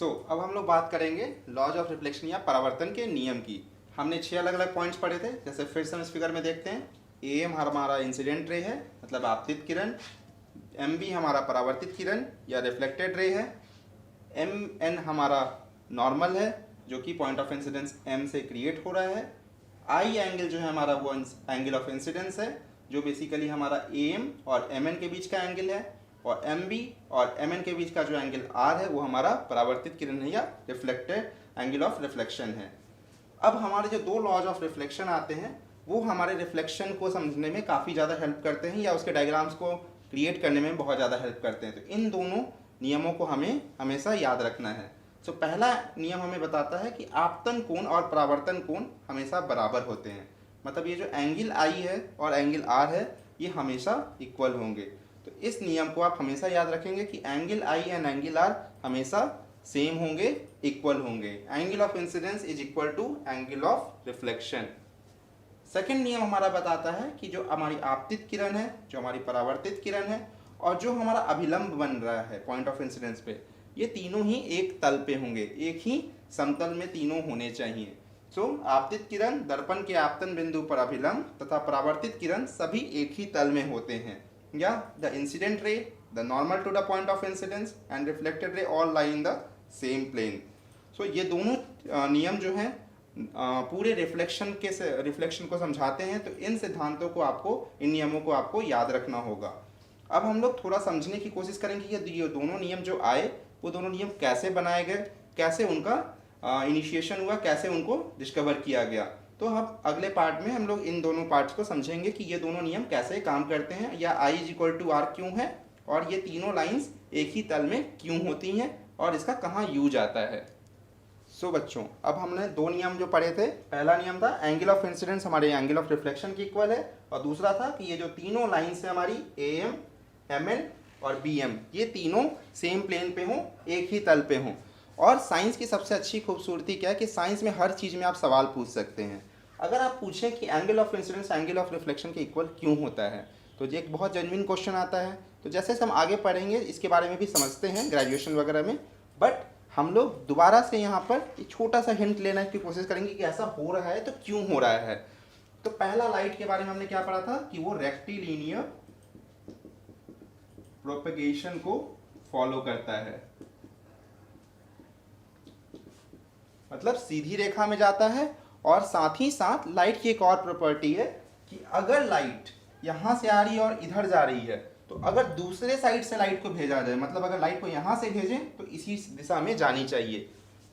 अब हम लोग बात करेंगे लॉज ऑफ रिफ्लेक्शन या परावर्तन के नियम की। हमने 6 अलग अलग पॉइंट्स पढ़े थे। जैसे फिर से हम इस फिगर में देखते हैं, AM हमारा इंसिडेंट रे है, मतलब आपतित किरण। MB हमारा परावर्तित किरण या रिफ्लेक्टेड रे है। MN हमारा नॉर्मल है, जो कि पॉइंट ऑफ इंसिडेंस M से क्रिएट हो रहा है। I एंगल जो है हमारा वो एंगल ऑफ इंसिडेंस है, जो बेसिकली हमारा AM और MN के बीच का एंगल है। और MB और MN के बीच का जो एंगल R है वो हमारा परावर्तित किरण है या रिफ्लेक्टेड एंगल ऑफ रिफ्लेक्शन है। अब हमारे जो दो लॉज ऑफ रिफ्लेक्शन आते हैं वो हमारे रिफ्लेक्शन को समझने में काफ़ी ज़्यादा हेल्प करते हैं या उसके डायग्राम्स को क्रिएट करने में बहुत ज़्यादा हेल्प करते हैं। तो इन दोनों नियमों को हमें हमेशा याद रखना है। पहला नियम हमें बताता है कि आपतन कोण और परावर्तन कोण हमेशा बराबर होते हैं। मतलब ये जो एंगल I है और एंगल R है ये हमेशा इक्वल होंगे। तो इस नियम को आप हमेशा याद रखेंगे कि angle I and angle R हमेशा सेम होंगे, इक्वल होंगे। Angle of incidence is equal to angle of reflection. Second नियम हमारा बताता है कि जो हमारी आपतित किरण है, जो हमारी परावर्तित किरण है और जो हमारा अभिलंब बन रहा है पॉइंट ऑफ इंसिडेंस पे, ये तीनों ही एक तल पे होंगे, एक ही समतल में तीनों होने चाहिए। आपतित किरण दर्पण के आपतन बिंदु पर अभिलंब तथा परावर्तित किरण सभी एक ही तल में होते हैं, या the incident ray, the normal to the point of incidence and reflected ray all lie in the same plane. ये दोनों नियम जो हैं पूरे रिफ्लेक्शन को समझाते हैं। तो इन सिद्धांतों को आपको, इन नियमों को आपको याद रखना होगा। अब हम लोग थोड़ा समझने की कोशिश करेंगे कि ये दोनों नियम जो आए वो दोनों नियम कैसे बनाए गए, कैसे उनका इनिशिएशन हुआ, कैसे उनको डिस्कवर किया गया। तो हम अगले पार्ट में हम लोग इन दोनों पार्ट्स को समझेंगे कि ये दोनों नियम कैसे काम करते हैं, या I = R क्यों है और ये तीनों लाइंस एक ही तल में क्यों होती हैं और इसका कहाँ यूज आता है। बच्चों, अब हमने दो नियम जो पढ़े थे, पहला नियम था एंगल ऑफ इंसिडेंस हमारे एंगल ऑफ रिफ्लेक्शन की इक्वल है, और दूसरा था कि ये जो तीनों लाइंस है हमारी AM, MN और BM, ये तीनों सेम प्लेन पे हों, एक ही तल पे हों। और साइंस की सबसे अच्छी खूबसूरती क्या है कि साइंस में हर चीज़ में आप सवाल पूछ सकते हैं। अगर आप पूछें कि angle of incidence angle of reflection के इक्वल क्यों होता है, तो ये एक बहुत जेन्युइन क्वेश्चन आता है। तो जैसे हम आगे पढ़ेंगे इसके बारे में भी समझते हैं ग्रेजुएशन वगैरह में, बट हम लोग दोबारा से यहाँ पर एक छोटा सा हिंट लेने की कोशिश करेंगे कि ऐसा हो रहा है तो क्यों हो रहा है। तो पहला लाइट के बारे में हमने क्या पढ़ा था कि वो रेक्टिलिनियर प्रोपेगेशन को फॉलो करता है, मतलब सीधी रेखा में जाता है। और साथ ही साथ लाइट की एक और प्रॉपर्टी है कि अगर लाइट यहाँ से आ रही है और इधर जा रही है, तो अगर दूसरे साइड से लाइट को भेजा जाए, मतलब अगर लाइट को यहाँ से भेजें तो इसी दिशा में जानी चाहिए।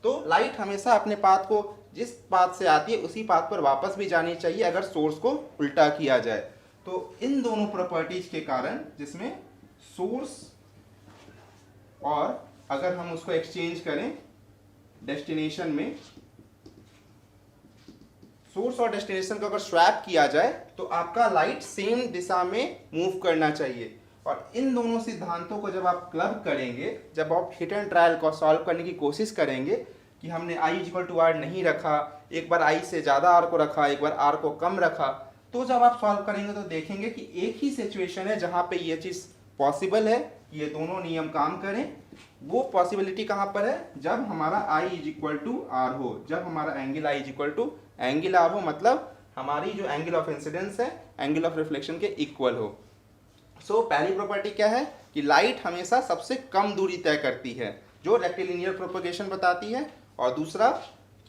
तो लाइट हमेशा अपने पाथ को, जिस पाथ से आती है उसी पाथ पर वापस भी जानी चाहिए अगर सोर्स को उल्टा किया जाए। तो इन दोनों प्रॉपर्टीज के कारण, जिसमें सोर्स और अगर हम उसको एक्सचेंज करें डेस्टिनेशन में, सोर्स और डेस्टिनेशन को अगर स्वैप किया जाए तो आपका लाइट सेम दिशा में मूव करना चाहिए। और इन दोनों सिद्धांतों को जब आप क्लब करेंगे, जब आप हिट एंड ट्रायल को सॉल्व करने की कोशिश करेंगे कि हमने I = R नहीं रखा, एक बार I से ज़्यादा R को रखा, एक बार R को कम रखा, तो जब आप सॉल्व करेंगे तो देखेंगे कि एक ही सिचुएशन है जहाँ पे ये चीज़ पॉसिबल है, ये दोनों नियम काम करें। वो पॉसिबिलिटी कहाँ पर है, जब हमारा I = R हो, जब हमारा एंगल I = एंगल R हो, मतलब हमारी जो एंगल ऑफ इंसिडेंस है एंगल ऑफ रिफ्लेक्शन के इक्वल हो। पहली प्रॉपर्टी क्या है कि लाइट हमेशा सबसे कम दूरी तय करती है, जो रेक्टिलिनियर प्रोपेगेशन बताती है। और दूसरा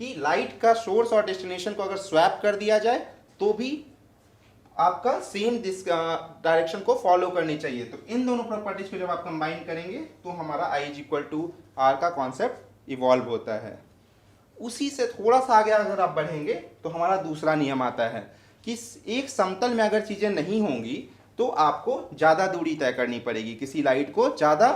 कि लाइट का सोर्स और डेस्टिनेशन को अगर स्वैप कर दिया जाए तो भी आपका सेम डायरेक्शन को फॉलो करनी चाहिए। तो इन दोनों प्रॉपर्टीज को जब आप कंबाइन करेंगे तो हमारा I = R का कॉन्सेप्ट इवॉल्व होता है। उसी से थोड़ा सा आगे अगर आप बढ़ेंगे तो हमारा दूसरा नियम आता है कि एक समतल में अगर चीज़ें नहीं होंगी तो आपको ज़्यादा दूरी तय करनी पड़ेगी, किसी लाइट को ज़्यादा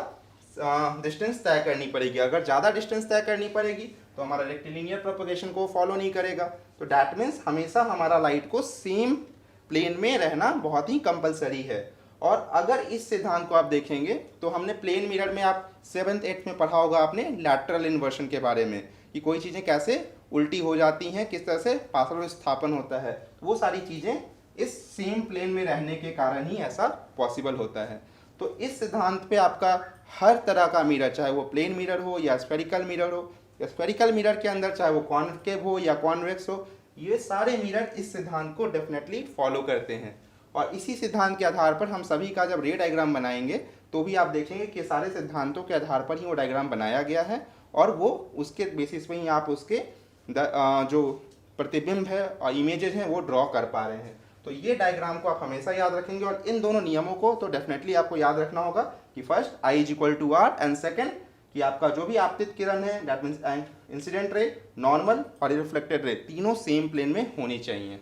डिस्टेंस तय करनी पड़ेगी। अगर ज़्यादा डिस्टेंस तय करनी पड़ेगी तो हमारा रेक्टिलिनियर प्रोपेगेशन को फॉलो नहीं करेगा। तो डैट मीन्स हमेशा हमारा लाइट को सेम प्लेन में रहना बहुत ही कंपलसरी है। और अगर इस सिद्धांत को आप देखेंगे तो हमने प्लेन मिरर में, आप 7th 8th में पढ़ा होगा आपने लैटरल इन्वर्शन के बारे में, कि कोई चीज़ें कैसे उल्टी हो जाती हैं, किस तरह से पार्श्व विस्थापन होता है। वो सारी चीज़ें इस सेम प्लेन में रहने के कारण ही ऐसा पॉसिबल होता है। तो इस सिद्धांत पे आपका हर तरह का मिरर, चाहे वो प्लेन मिरर हो या स्फेरिकल मिरर हो, स्फेरिकल मिरर के अंदर चाहे वो कॉनकेव हो या कॉन्वेक्स हो, ये सारे मिरर इस सिद्धांत को डेफिनेटली फॉलो करते हैं। और इसी सिद्धांत के आधार पर हम सभी का जब रे डायग्राम बनाएंगे तो भी आप देखेंगे कि सारे सिद्धांतों के आधार पर ही वो डायग्राम बनाया गया है, और वो उसके बेसिस पे ही आप उसके जो प्रतिबिंब है और इमेजेस हैं वो ड्रॉ कर पा रहे हैं। तो ये डायग्राम को आप हमेशा याद रखेंगे, और इन दोनों नियमों को तो डेफिनेटली आपको याद रखना होगा कि first I is equal to r, and second कि आपका जो भी आपतित किरण है that means incident ray, normal और रिफ्लेक्टेड रे, तीनों सेम प्लेन में होनी चाहिए।